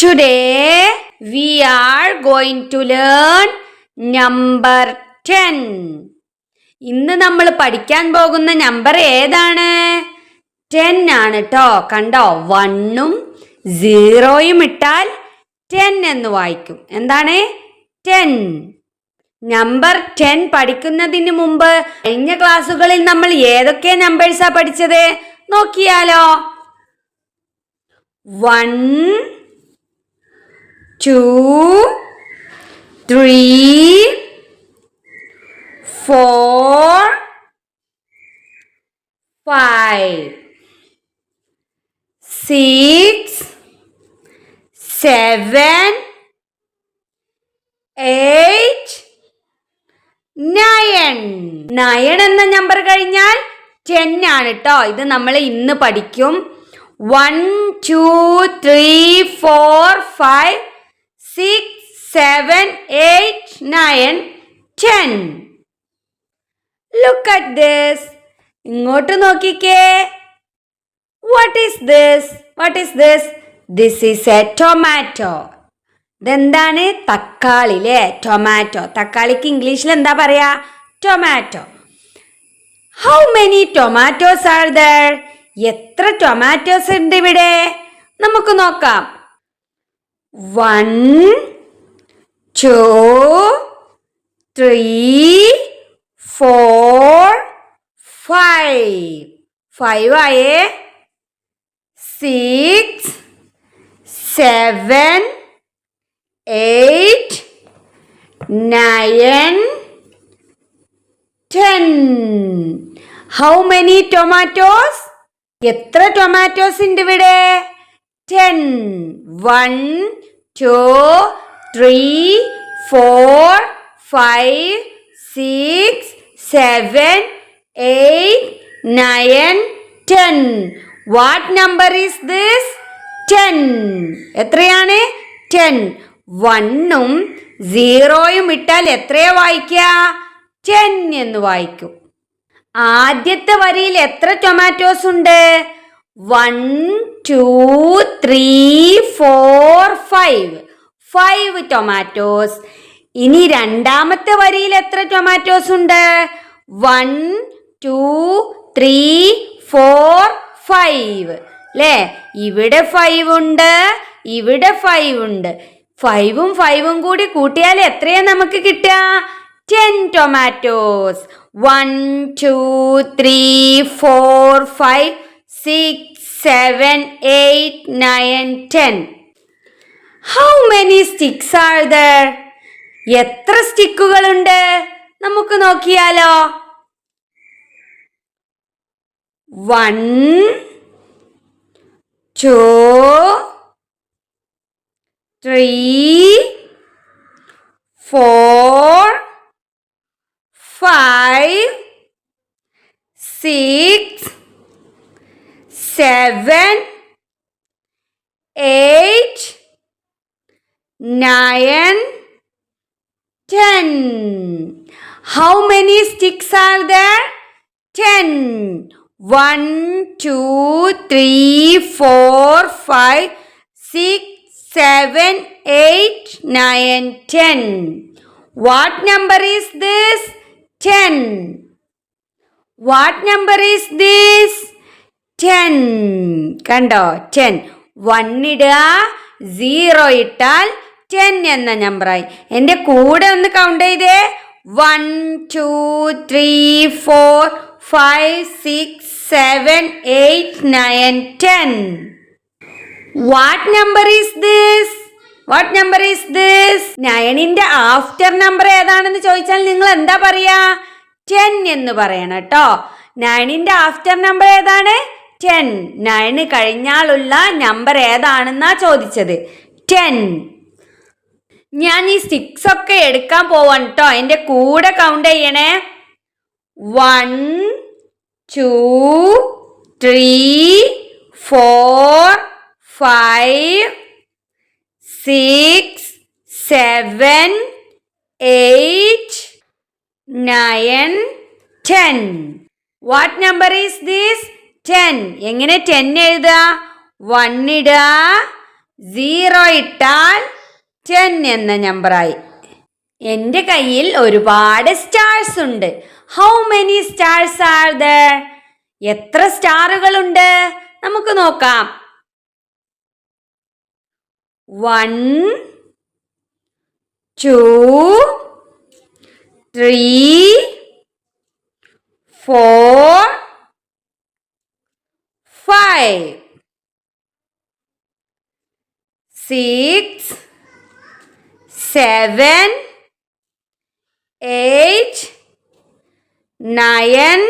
Today we are going to learn number 10. ഇന്ന് നമ്മൾ പഠിക്കാൻ പോകുന്ന നമ്പർ ഏതാണ്? 10 ആണ് ട്ടോ. കണ്ടോ, 1ഉം 0യും ഇട്ടാൽ 10 എന്ന് വായിക്കും. എന്താണ്? 10. നമ്പർ 10 പഠിക്കുന്നതിന് മുമ്പ് കഴിഞ്ഞ ക്ലാസ്സുകളിൽ നമ്മൾ ഏതൊക്കെ നമ്പേഴ്സാ പഠിച്ചത് നോക്കിയാലോ? 1 2 3 4 5 6 7 8 9 എന്ന നമ്പർ കഴിഞ്ഞാൽ 10 ആണ് ട്ടോ. ഇത് നമ്മൾ ഇന്ന് പഠിക്കും. 1 2 3 4 5 6 7 8 9 10. Look at this. ഇങ്ങോട്ട് നോക്കിക്കേ. What is this? What is this? This is a tomato. ഇതെന്താണ്? തക്കാളി അല്ലേ? ടൊമാറ്റോ. തക്കാളിക്ക് ഇംഗ്ലീഷിൽ എന്താ പറയാ? Tomato. How many tomatoes are there? എത്ര ടൊമാറ്റോസ് ഉണ്ട് ഇവിടെ? നമുക്ക് നോക്കാം. 1 2 3 4 5 ആയേ. 6 7 8 9 10. How many tomatoes? എത്ര ടൊമാറ്റോസ് ഉണ്ട് ഇവിടെ? 10. 1 2 3 4 5 6 7 8 9 10. What number is this? 10. എത്രയാണ്? 10. 1ഉം 0യും ഇട്ടാൽ എത്രയാ വായിക്കുക? 10 എന്ന് വായിക്കും. ആദ്യത്തെ വരിയിൽ എത്ര ടൊമാറ്റോസ് ഉണ്ട്? 1 2 3 4 5 ടൊമാറ്റോസ്. ഇനി രണ്ടാമത്തെ വരിയിൽ എത്ര ടൊമാറ്റോസ് ഉണ്ട്? 1 2 3 4 5 അല്ലേ? ഇവിടെ 5 ഉണ്ട്, ഇവിടെ 5 ഉണ്ട്. 5ഉം 5ഉം കൂടി കൂട്ടിയാൽ എത്രയാ നമുക്ക് കിട്ടുക? 10 tomatoes. 1 2 3 4 5 6 7 8 9 10. How many sticks are there? എത്ര സ്റ്റിക്കുകളുണ്ട്? നമുക്ക് നോക്കിയാലോ. 1 2 3 4 5 6 7 8 9 10. How many sticks are there? 10. 1 2 3 4 5 6 7 8 9 10. What number is this? 10. What number is this? 10. കണ്ടോ? 10. 1 ഇടുക, 0 ഇട്ടാൽ 10 എന്ന നമ്പറായി. എൻ്റെ കൂടെ ഒന്ന് കൗണ്ട് ചെയ്തേ. 1 2 3 4 5 6 7 8 9 10. What number is this? What number is this? 9ന്റെ ആഫ്റ്റർ നമ്പർ ഏതാണെന്ന് ചോദിച്ചാൽ നിങ്ങൾ എന്താ പറയാ? 10 എന്ന് പറയണം കേട്ടോ. 9ന്റെ ആഫ്റ്റർ നമ്പർ ഏതാണ്? 10. 9 കഴിഞ്ഞാലുള്ള നമ്പർ ഏതാണെന്നാ ചോദിച്ചത്. 10. ഞാൻ ഈ സ്റ്റിക്സ് ഒക്കെ എടുക്കാൻ പോവാണ് കേട്ടോ. എൻ്റെ കൂടെ കൗണ്ട് ചെയ്യണേ. 1 2 3 4 5 6 7 8 9 10. What number is this? 10. എങ്ങനെ 10 എഴുതുക? 1 ഇടുക, 0 ഇട്ടാൽ 10 എന്ന നമ്പറായി. എൻ്റെ കയ്യിൽ ഒരുപാട് സ്റ്റാർസ് ഉണ്ട്. How many stars are there? എത്ര സ്റ്റാറുകളുണ്ട്? നമുക്ക് നോക്കാം. 1 2 3 4 5 6 7 8 9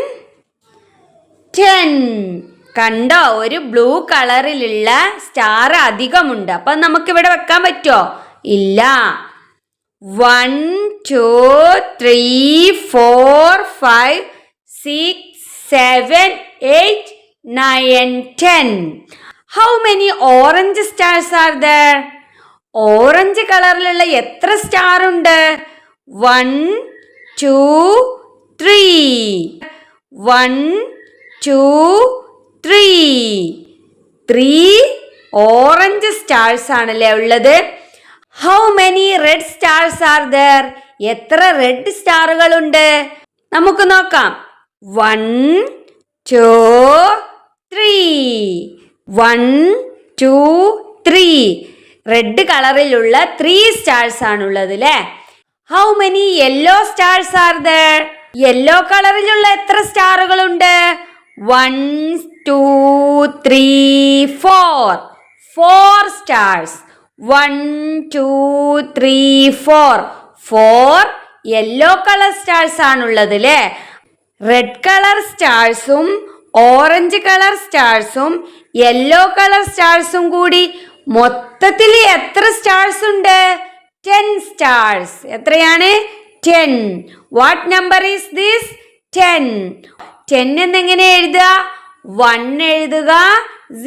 10. കണ്ടോ, ഒരു ബ്ലൂ കളറിലുള്ള സ്റ്റാർ അധികമുണ്ട്. അപ്പം നമുക്കിവിടെ വെക്കാൻ പറ്റുമോ? ഇല്ല. 1 2 3 4 5 6 7 8 9 10. How many orange stars are there? Orange കളറിലുള്ള എത്ര സ്റ്റാർ ഉണ്ട്? 1 2 3. 1 2 3. 3 ഓറഞ്ച് സ്റ്റാർസ് ആണല്ലേ ഉള്ളത്. How many red stars are there? എത്ര റെഡ് സ്റ്റാറുകളുണ്ട്? നമുക്ക് നോക്കാം. 1 2 3. 1 2 3. റെഡ് കളറിലുള്ള 3 സ്റ്റാർസ് ആണുള്ളത് അല്ലേ. How many yellow stars are there? Yellow കളറിലുള്ള എത്ര സ്റ്റാറുകളുണ്ട്? 1 2 3 4. 4 സ്റ്റാർസ്. 1 2 3 4. 4 യെല്ലോ കളർ സ്റ്റാർസ് ആണുള്ളത് അല്ലേ. റെഡ് കളർ സ്റ്റാർസും ഓറഞ്ച് കളർ സ്റ്റാർസും യെല്ലോ കളർ സ്റ്റാർസും കൂടി മൊത്തത്തിൽ എത്ര സ്റ്റാർസ് ഉണ്ട്? 10 സ്റ്റാർസ്. എത്രയാണ്? 10. What number is this? 10. 10 എന്നെങ്ങനെ എഴുതുക? 1 എഴുതുക,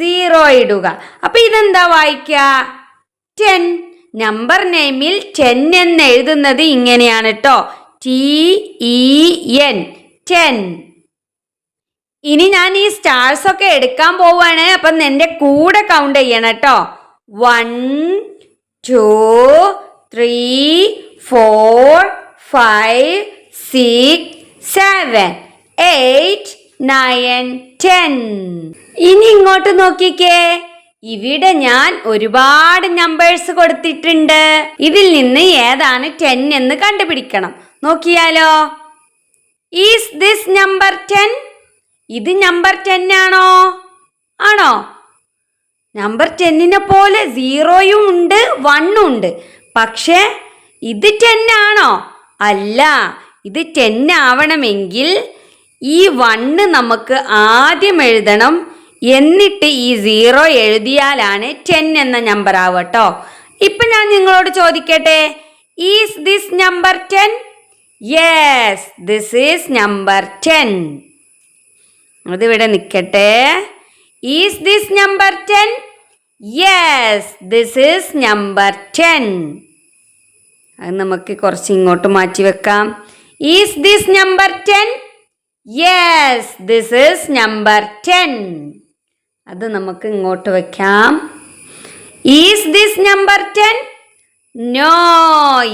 0 ഇടുക. അപ്പൊ ഇതെന്താ വായിക്കുക? 10. നമ്പർ നെയിമിൽ 10 എന്ന് എഴുതുന്നത് ഇങ്ങനെയാണ് കേട്ടോ. TEN 10. ഇനി ഞാൻ ഈ സ്റ്റാർസ് ഒക്കെ എടുക്കാൻ പോവാണ്. അപ്പം എൻ്റെ കൂടെ കൗണ്ട് ചെയ്യണം കേട്ടോ. 1 2 3 4 5 6 7 8 9 10. ഇനി ഇങ്ങോട്ട് നോക്കിക്കേ. ഇവിടെ ഞാൻ ഒരുപാട് നമ്പേഴ്സ് കൊടുത്തിട്ടുണ്ട്. ഇതിൽ നിന്ന് ഏതാണ് 10 എന്ന് കണ്ടുപിടിക്കണം. നോക്കിയാലോ. Is this number 10? ഇത് നമ്പർ 10 ആണോ? ആണോ? നമ്പർ 10നെ പോലെ 0യും ഉണ്ട്, 1ഉം ഉണ്ട്. പക്ഷേ ഇത് 10 ആണോ? അല്ല. ഇത് 10 ആവണമെങ്കിൽ ഈ 1 നമുക്ക് ആദ്യം എഴുതണം. എന്നിട്ട് ഈ 0 എഴുതിയാലാണ് 10 എന്ന നമ്പർ ആവട്ടോ. ഇപ്പൊ ഞാൻ നിങ്ങളോട് ചോദിക്കട്ടെ, is this number 10? Yes, this is number 10. അതിവിടെ നിൽക്കട്ടെ. Is this number 10? Yes, this is number 10. അത് നമുക്ക് കുറച്ച് ഇങ്ങോട്ട് മാറ്റി വെക്കാം. Is this number 10? Yes, this is number 10. അത് നമുക്ക് ഇങ്ങോട്ട് വെക്കാം. Is this number 10? നോ,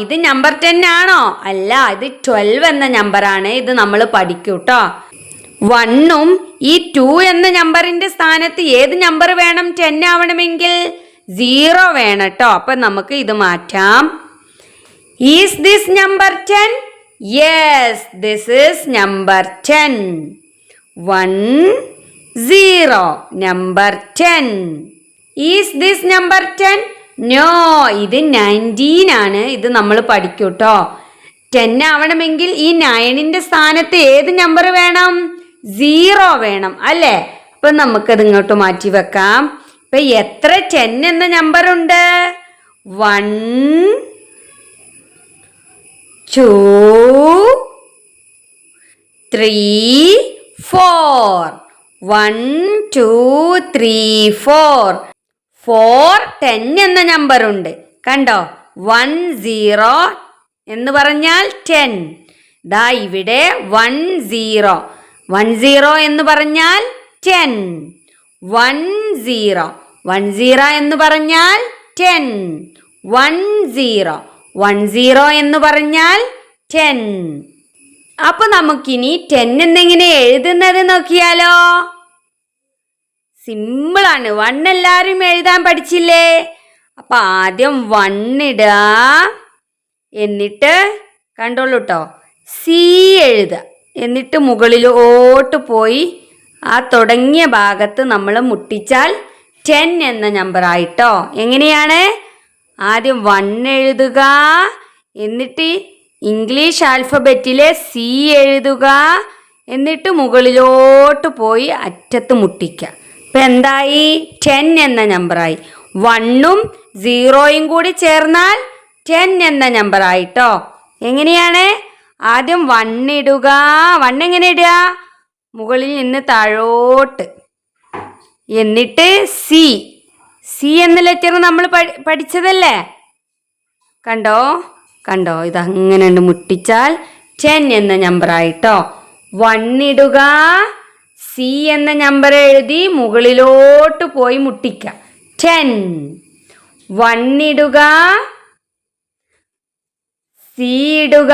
ഇത് നമ്പർ 10 ആണോ? അല്ല, ഇത് 12 എന്ന നമ്പറാണ്. ഇത് നമ്മൾ പഠിക്കും കേട്ടോ. 1ഉം ഈ 2 എന്ന നമ്പറിന്റെ സ്ഥാനത്ത് ഏത് നമ്പർ വേണം 10 ആവണമെങ്കിൽ? 0 വേണം കേട്ടോ. അപ്പൊ നമുക്ക് ഇത് മാറ്റാം. Is this number 10? Yes, this is number 10. 1 0 number 10. Is this number 10? No, ഇത് 19 ആണ്. ഇത് നമ്മൾ പഠിക്കും കേട്ടോ. 10 ആവണമെങ്കിൽ ഈ 9ന്റെ സ്ഥാനത്ത് ഏത് നമ്പർ വേണം? 0 വേണം അല്ലേ. അപ്പൊ നമുക്കത് ഇങ്ങോട്ട് മാറ്റി വെക്കാം. ഇപ്പൊ എത്ര 10 എന്ന നമ്പർ ഉണ്ട്? 1 2 3 4. 1 2 3 4. 4 10 എന്ന നമ്പർ ഉണ്ട്. കണ്ടോ? 1 0 എന്ന് പറഞ്ഞാൽ 10. ദാ ഇവിടെ 1 0. 1 0 എന്ന് പറഞ്ഞാൽ 10. 1 0 1 0 എന്ന് പറഞ്ഞാൽ 10. 10. 10 എന്ന് പറഞ്ഞാൽ 10. അപ്പൊ നമുക്കിനി 10 എന്നെങ്ങനെ എഴുതുന്നത് നോക്കിയാലോ. സിമ്പിളാണ്. 1 എല്ലാവരും എഴുതാൻ പഠിച്ചില്ലേ? അപ്പൊ ആദ്യം 1 ഇടുക, എന്നിട്ട് കണ്ടോളൂ കേട്ടോ, സി എഴുതുക, എന്നിട്ട് മുകളിലോട്ട് പോയി ആ തുടങ്ങിയ ഭാഗത്ത് നമ്മൾ മുട്ടിച്ചാൽ 10 എന്ന നമ്പർ ആയിട്ടോ. എങ്ങനെയാണ്? ആദ്യം 1 എഴുതുക, എന്നിട്ട് ഇംഗ്ലീഷ് ആൽഫബറ്റിലെ സി എഴുതുക, എന്നിട്ട് മുകളിലോട്ട് പോയി അറ്റത്ത് മുട്ടിക്കുക. ഇപ്പം എന്തായി? 10 എന്ന നമ്പറായി. 1ഉം 0യും കൂടി ചേർന്നാൽ 10 എന്ന നമ്പർ ആയിട്ടോ. എങ്ങനെയാണ്? ആദ്യം 1 ഇടുക. 1 എങ്ങനെ ഇടുക? മുകളിൽ നിന്ന് താഴോട്ട്, എന്നിട്ട് സി. സി എന്ന ലെറ്റർ നമ്മൾ പഠിച്ചതല്ലേ? കണ്ടോ കണ്ടോ, ഇതങ്ങനെ മുട്ടിച്ചാൽ 10 എന്ന നമ്പർ ആയിട്ടോ. 1 ഇടുക, സി എന്ന നമ്പർ എഴുതി മുകളിലോട്ട് പോയി മുട്ടിക്കുക. 10. 1 ഇടുക, സി ഇടുക,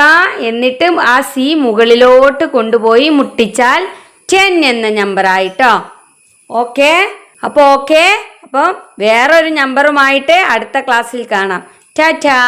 എന്നിട്ട് ആ സി മുകളിലോട്ട് കൊണ്ടുപോയി മുട്ടിച്ചാൽ 10 എന്ന നമ്പർ ആയിട്ടോ. ഓക്കെ, അപ്പോൾ വേറൊരു നമ്പറുമായിട്ട് അടുത്ത ക്ലാസ്സിൽ കാണാം. ടാറ്റാ.